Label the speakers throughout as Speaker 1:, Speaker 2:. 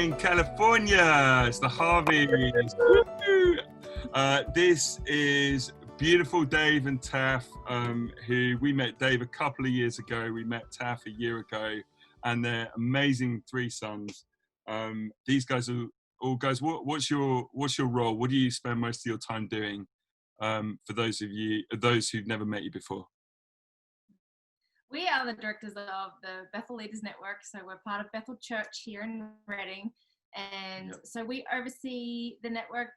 Speaker 1: in California. It's the Harveys. Woo! This is beautiful Dave and Taff, who we met Dave a couple of years ago. We met Taff a year ago, and they're amazing three sons. These guys are all guys. What's your role? What do you spend most of your time doing? For those who've never met you before.
Speaker 2: We are the directors of the Bethel Leaders Network, so we're part of Bethel Church here in Reading, and so we oversee the network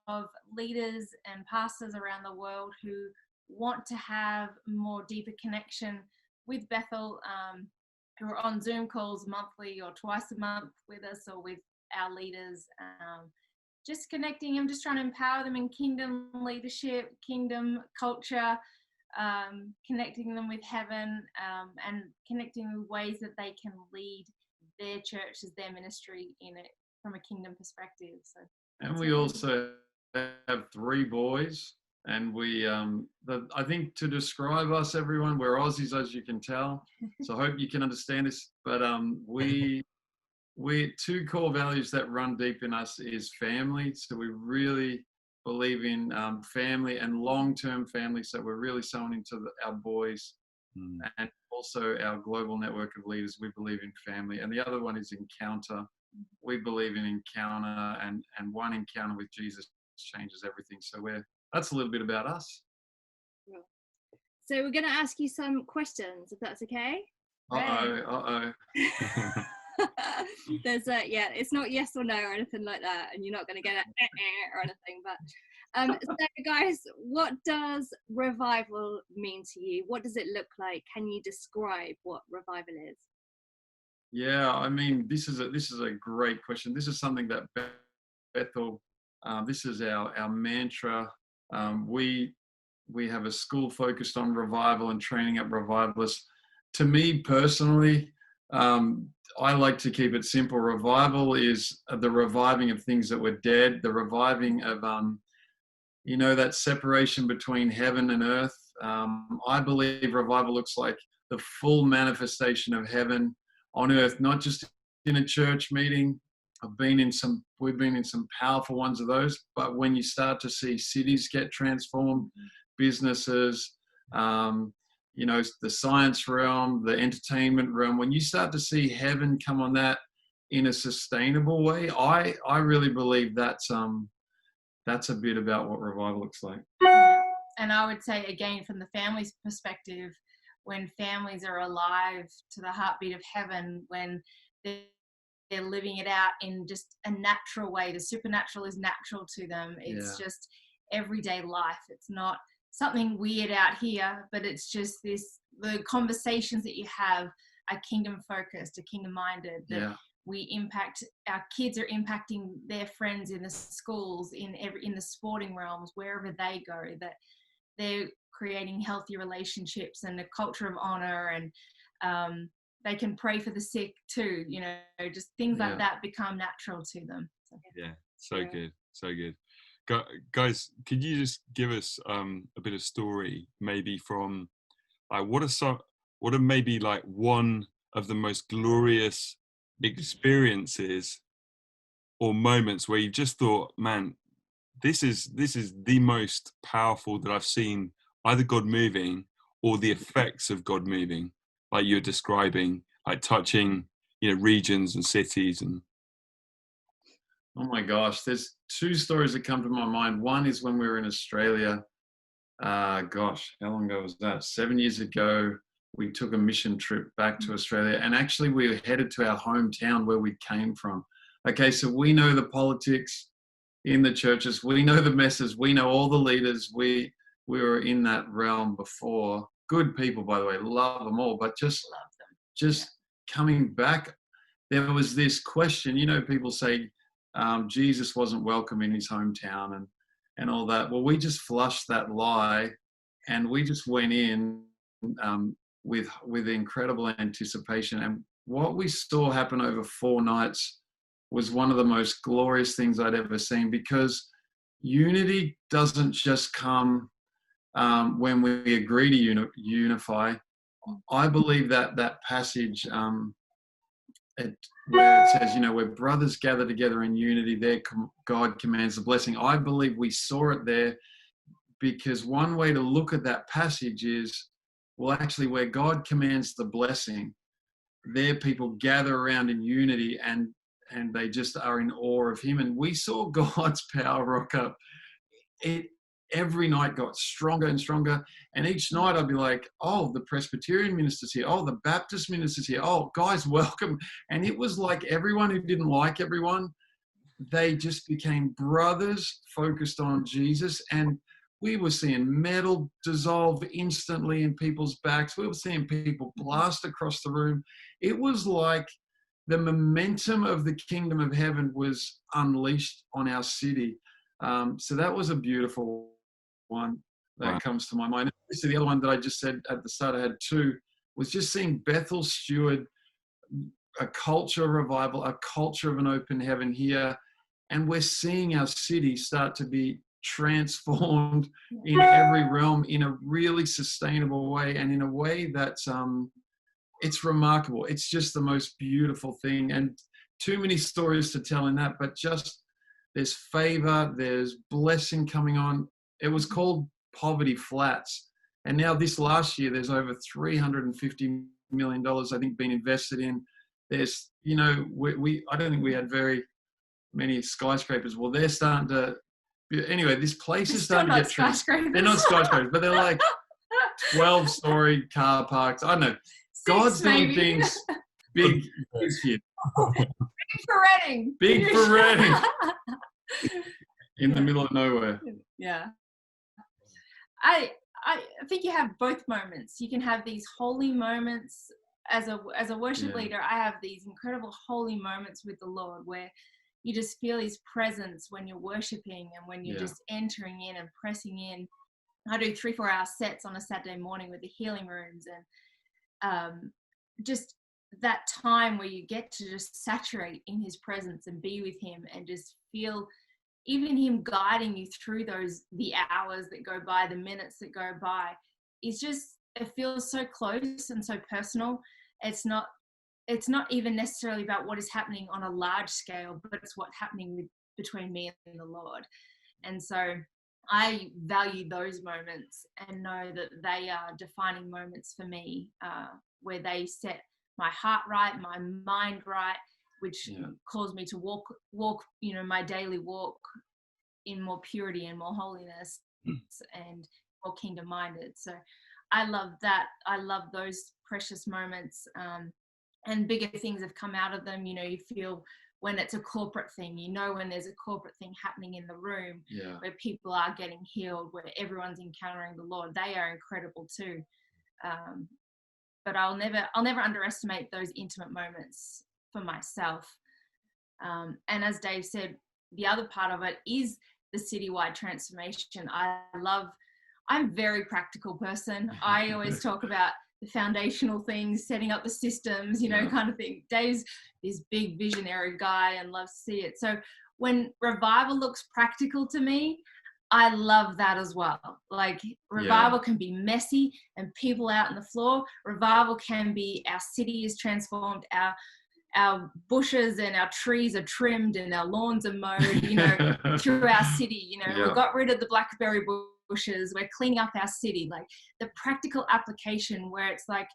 Speaker 2: of leaders and pastors around the world who want to have more deeper connection with Bethel, who are on Zoom calls monthly or twice a month with us or with our leaders, just connecting them, just trying to empower them in kingdom leadership, kingdom culture, connecting them with heaven, and connecting with ways that they can lead their churches, their ministry in it from a kingdom perspective. So,
Speaker 3: and we also have three boys, and we I think to describe us, everyone, we're Aussies, as you can tell, so I hope you can understand this, but we two core values that run deep in us is family. So we really believe in family and long-term family, so we're really sowing into our boys, and also our global network of leaders. We believe in family, and the other one is encounter. We believe in encounter, and one encounter with Jesus changes everything. So that's a little bit about us.
Speaker 4: So we're going to ask you some questions, if that's okay. There's it's not yes or no or anything like that, and you're not going to get or anything, but so guys, what does revival mean to you? What does it look like? Can you describe what revival is?
Speaker 3: Yeah, I mean, this is a great question. This is something that Bethel, this is our mantra. We have a school focused on revival and training up revivalists. To me personally, I like to keep it simple. Revival is the reviving of things that were dead, the reviving of, that separation between heaven and earth. I believe revival looks like the full manifestation of heaven on earth, not just in a church meeting. We've been in some powerful ones of those, but when you start to see cities get transformed, businesses, the science realm, the entertainment realm, when you start to see heaven come on that in a sustainable way, I really believe that's a bit about what revival looks like.
Speaker 2: And I would say, again, from the family's perspective, when families are alive to the heartbeat of heaven, when they're living it out in just a natural way, the supernatural is natural to them. It's just everyday life. It's not something weird out here, but it's just the conversations that you have are kingdom focused, are kingdom minded, that we impact, our kids are impacting their friends in the schools, in the sporting realms, wherever they go, that they're creating healthy relationships and a culture of honor, and they can pray for the sick too, just things like that become natural to them.
Speaker 1: So good. Guys, could you just give us a bit of story, maybe from what are maybe like one of the most glorious experiences or moments where you just thought, man, this is the most powerful that I've seen, either God moving or the effects of God moving, like you're describing, like touching regions and cities. And
Speaker 3: oh my gosh, there's two stories that come to my mind. One is when we were in Australia. How long ago was that? 7 years ago, we took a mission trip back to Australia, and actually we were headed to our hometown where we came from. Okay, so we know the politics in the churches, we know the messes, we know all the leaders. We were in that realm before. Good people, by the way, love them all, but just coming back, there was this question. People say Jesus wasn't welcome in his hometown and all that. Well, we just flushed that lie, and we just went in with incredible anticipation. And what we saw happen over 4 nights was one of the most glorious things I'd ever seen, because unity doesn't just come when we agree to unify. I believe that passage where it says, where brothers gather together in unity, there God commands the blessing. I believe we saw it there, because one way to look at that passage is, well, actually, where God commands the blessing, there people gather around in unity, and they just are in awe of him. And we saw God's power rock up. It every night got stronger and stronger. And each night I'd be like, oh, the Presbyterian minister's here. Oh, the Baptist minister's here. Oh, guys, welcome. And it was like everyone who didn't like everyone, they just became brothers focused on Jesus. And we were seeing metal dissolve instantly in people's backs. We were seeing people blast across the room. It was like the momentum of the kingdom of heaven was unleashed on our city. So that was a beautiful one that comes to my mind. So the other one that I just said at the start, I had two, was just seeing Bethel steward a culture of revival, a culture of an open heaven here. And we're seeing our city start to be transformed in every realm in a really sustainable way, and in a way that's it's remarkable. It's just the most beautiful thing, and too many stories to tell in that, but just there's favor, there's blessing coming on. It was called Poverty Flats, and now this last year there's over $350 million I think being invested in. There's I don't think we had very many skyscrapers. Well, they're starting to. Anyway, this place is starting to get skyscrapers. They're not skyscrapers, but they're like 12-story car parks. I don't know. God's doing things big here.
Speaker 2: Big for Reading.
Speaker 3: Big for Reading. In the middle of nowhere.
Speaker 2: Yeah. I think you have both moments. You can have these holy moments as a worship leader. I have these incredible holy moments with the Lord where you just feel his presence when you're worshiping and when you're just entering in and pressing in. I do 3-4 hour sets on a Saturday morning with the healing rooms, and just that time where you get to just saturate in his presence and be with him and just feel even him guiding you through the hours that go by, the minutes that go by. It feels so close and so personal. It's not even necessarily about what is happening on a large scale, but it's what's happening between me and the Lord. And so I value those moments and know that they are defining moments for me, where they set my heart right, my mind right, which calls me to walk, my daily walk in more purity and more holiness and more kingdom minded. So I love that. I love those precious moments. And bigger things have come out of them. You feel when it's a corporate thing, when there's a corporate thing happening in the room where people are getting healed, where everyone's encountering the Lord. They are incredible too. But I'll never underestimate those intimate moments for myself. And as Dave said, the other part of it is the citywide transformation. I'm a very practical person. I always talk about the foundational things, setting up the systems, kind of thing. Dave's this big visionary guy and loves to see it. So when revival looks practical to me, I love that as well. Like revival can be messy and people out on the floor. Revival can be our city is transformed, our bushes and our trees are trimmed and our lawns are mowed, through our city. We got rid of the blackberry bushes. We're cleaning up our city. Like the practical application where it's like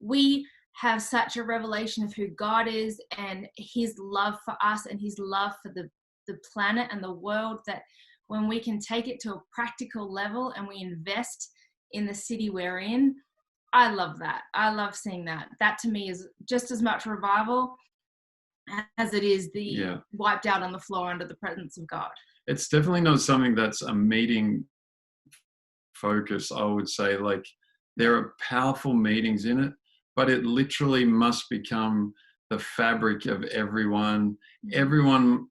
Speaker 2: we have such a revelation of who God is and his love for us and his love for the planet and the world, that when we can take it to a practical level and we invest in the city we're in, I love that. I love seeing that. That to me is just as much revival as it is the wiped out on the floor under the presence of God.
Speaker 3: It's definitely not something that's a meeting focus, I would say. Like there are powerful meetings in it, but it literally must become the fabric of everyone. Everyone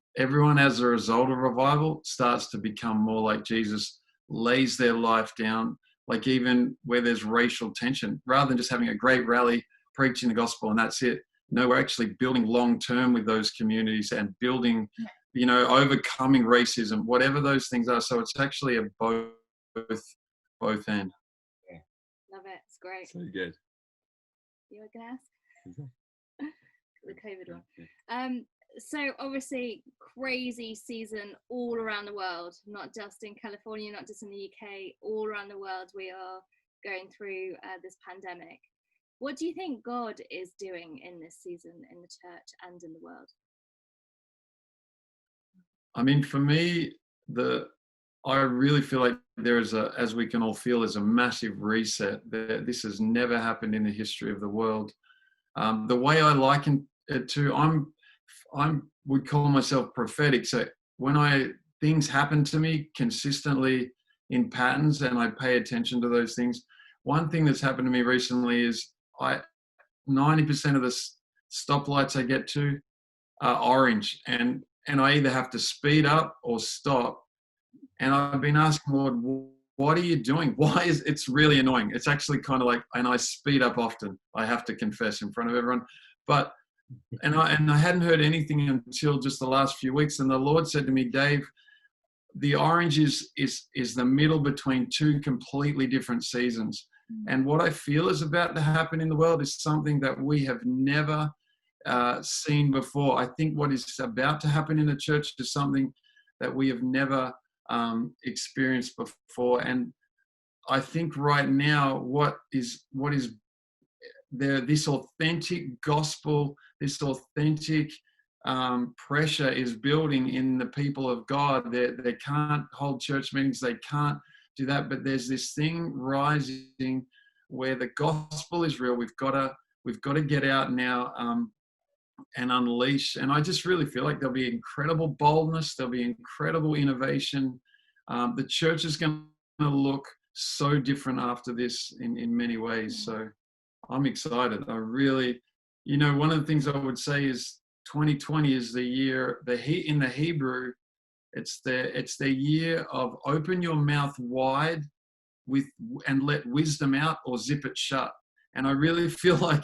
Speaker 3: as a result of revival starts to become more like Jesus, lays their life down. Like even where there's racial tension, rather than just having a great rally, preaching the gospel and that's it. No, we're actually building long-term with those communities and building, overcoming racism, whatever those things are. So it's actually a both end.
Speaker 4: Love it. It's great.
Speaker 1: So good.
Speaker 4: You were going to ask? the COVID one. So obviously crazy season all around the world, not just in California, not just in the UK, all around the world we are going through this pandemic. What do you think God is doing in this season in the church and in the world?
Speaker 3: I mean, for me, I really feel like there is as we can all feel, there's a massive reset. This has never happened in the history of the world. The way I liken it to, would call myself prophetic. So when things happen to me consistently in patterns and I pay attention to those things, one thing that's happened to me recently is 90% of the stoplights I get to are orange, and I either have to speed up or stop. And I've been asking, Lord, what are you doing? It's really annoying. It's actually kind of like, and I speed up often, I have to confess in front of everyone. But, and I hadn't heard anything until just the last few weeks. And the Lord said to me, Dave, the orange is the middle between two completely different seasons. And what I feel is about to happen in the world is something that we have never seen before. I think what is about to happen in the church is something that we have never experienced before. And I think right now what is there, this authentic gospel, this authentic pressure is building in the people of God. They can't hold church meetings, they can't do that, but there's this thing rising where the gospel is real. We've got to get out now and unleash. And I just really feel like there'll be incredible boldness, there'll be incredible innovation. The church is going to look so different after this in many ways. So I'm excited. I really, one of the things I would say is 2020 is the year, in the Hebrew, it's the year of open your mouth wide and let wisdom out, or zip it shut. And I really feel like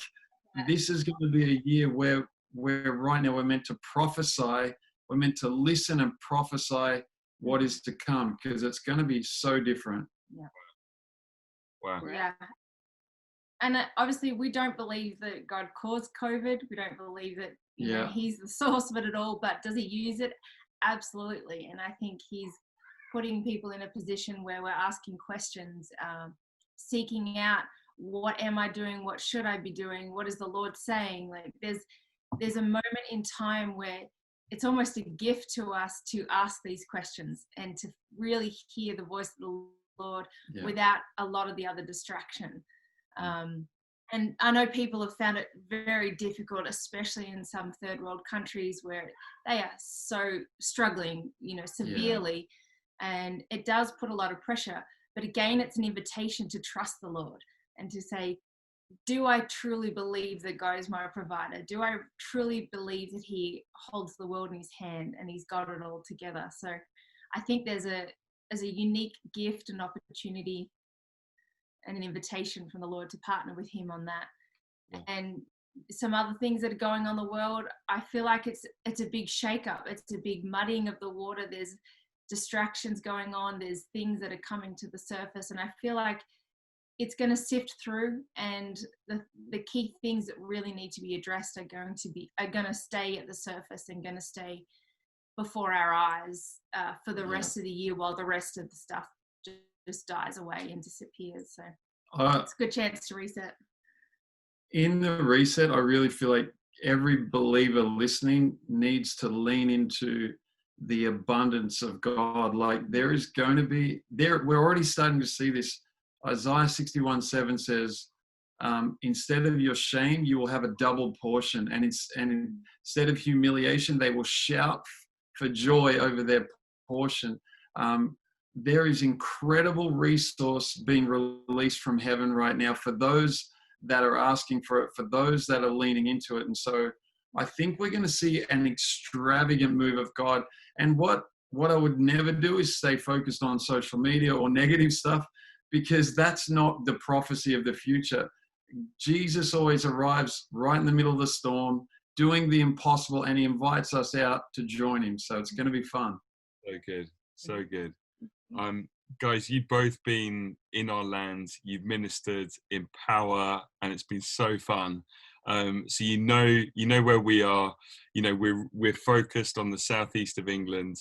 Speaker 3: this is going to be a year where right now we're meant to prophesy, we're meant to listen and prophesy what is to come, because it's going to be so different.
Speaker 2: Yeah.
Speaker 1: Wow.
Speaker 2: Yeah. And obviously we don't believe that God caused COVID. We don't believe that he's the source of it all, but does he use it? Absolutely. And I think he's putting people in a position where we're asking questions, seeking out, what am I doing? What should I be doing? What is the Lord saying? Like there's a moment in time where it's almost a gift to us to ask these questions and to really hear the voice of the Lord without a lot of the other distraction. And I know people have found it very difficult, especially in some third world countries where they are so struggling, severely. And it does put a lot of pressure. But again, it's an invitation to trust the Lord and to say, do I truly believe that God is my provider? Do I truly believe that he holds the world in his hand and he's got it all together? So I think there's a unique gift and opportunity and an invitation from the Lord to partner with him on that. Yeah. And some other things that are going on in the world, I feel like it's a big shakeup. It's a big muddying of the water. There's distractions going on. There's things that are coming to the surface. And I feel like it's going to sift through, and the key things that really need to be addressed are going to stay at the surface and going to stay before our eyes for the rest of the year, while the rest of the stuff just dies away and disappears. So it's a good chance to reset.
Speaker 3: In the reset, I really feel like every believer listening needs to lean into the abundance of God. Like there is going to be we're already starting to see this. Isaiah 61:7 says, instead of your shame, you will have a double portion. And instead of humiliation, they will shout for joy over their portion. There is incredible resource being released from heaven right now for those that are asking for it, for those that are leaning into it. And so I think we're going to see an extravagant move of God. And what I would never do is stay focused on social media or negative stuff, because that's not the prophecy of the future. Jesus always arrives right in the middle of the storm, doing the impossible, and he invites us out to join him. So it's going to be fun.
Speaker 1: So good. So good. Guys, you've both been in our land, you've ministered in power, and it's been so fun. So you know where we are. You know, we're focused on the southeast of England.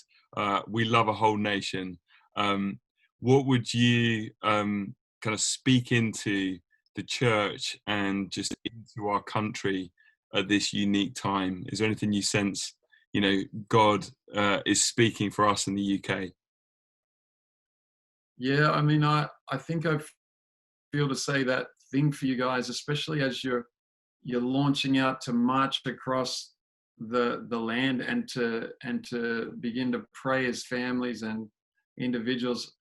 Speaker 1: We love a whole nation. What would you kind of speak into the church and just into our country at this unique time? Is there anything you sense, you know, God is speaking for us in the UK?
Speaker 3: Yeah, I mean, I think I feel to say that thing for you guys, especially as you're launching out to march across the land and to begin to pray as families and individuals.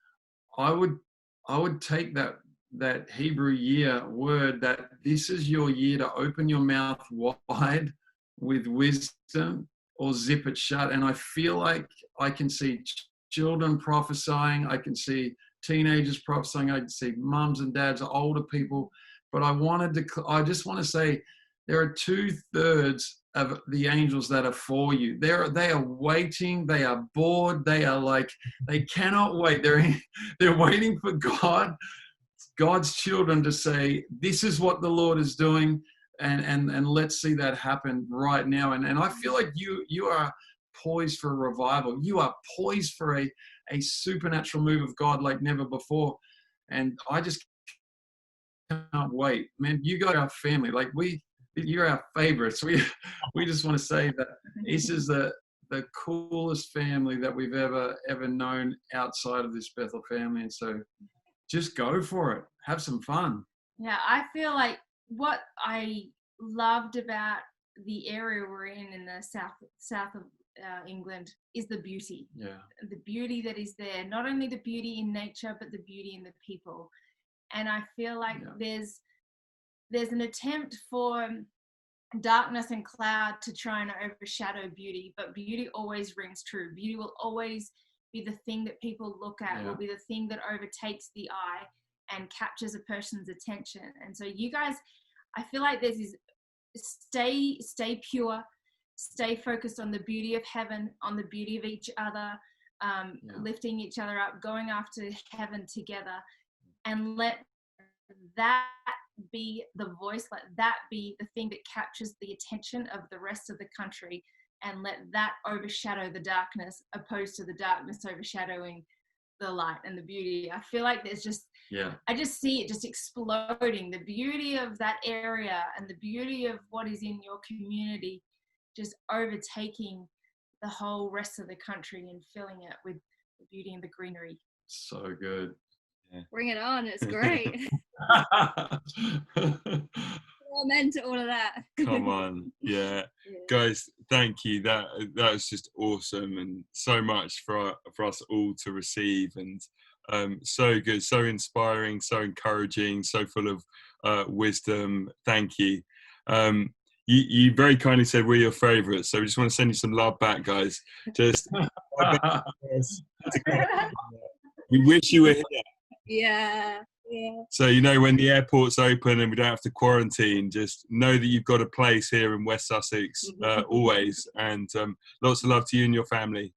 Speaker 3: I would take that Hebrew year word, that this is your year to open your mouth wide with wisdom or zip it shut. And I feel like I can see children prophesying, I can see teenagers prophesying, I can see mums and dads, older people. But I just want to say there are 2/3 of the angels that are for you. They are waiting. They are bored. They are like, they cannot wait. They're waiting for God's children to say, this is what the Lord is doing, and let's see that happen right now. And I feel like you are poised for a revival. You are poised for a supernatural move of God like never before. And I just can't wait. Man, you got our family. Like you're our favorites. We just want to say that this is the coolest family that we've ever known outside of this Bethel family. And so just go for it. Have some fun.
Speaker 2: Yeah, I feel like what I loved about the area we're in the south of England is the beauty.
Speaker 3: Yeah.
Speaker 2: The beauty that is there. Not only the beauty in nature, but the beauty in the people. And I feel like there's an attempt for darkness and cloud to try and overshadow beauty, but beauty always rings true. Beauty will always be the thing that people look at, will be the thing that overtakes the eye and captures a person's attention. And so you guys, I feel like there's this stay pure, stay focused on the beauty of heaven, on the beauty of each other, lifting each other up, going after heaven together, and let that be the voice, let that be the thing that captures the attention of the rest of the country, and let that overshadow the darkness, opposed to the darkness overshadowing the light and the beauty. I feel like there's just, I just see it just exploding, the beauty of that area and the beauty of what is in your community, just overtaking the whole rest of the country and filling it with the beauty and the greenery.
Speaker 3: So good.
Speaker 4: Bring it on. It's great. Amen to all of that.
Speaker 1: Come on. Yeah. Guys, thank you. That was just awesome, and so much for us all to receive, and so good, so inspiring, so encouraging, so full of wisdom. Thank you. You very kindly said we're your favourites, so we just want to send you some love back, guys. Just we wish you were here.
Speaker 4: Yeah.
Speaker 1: So, you know, when the airport's open and we don't have to quarantine, just know that you've got a place here in West Sussex always. And lots of love to you and your family.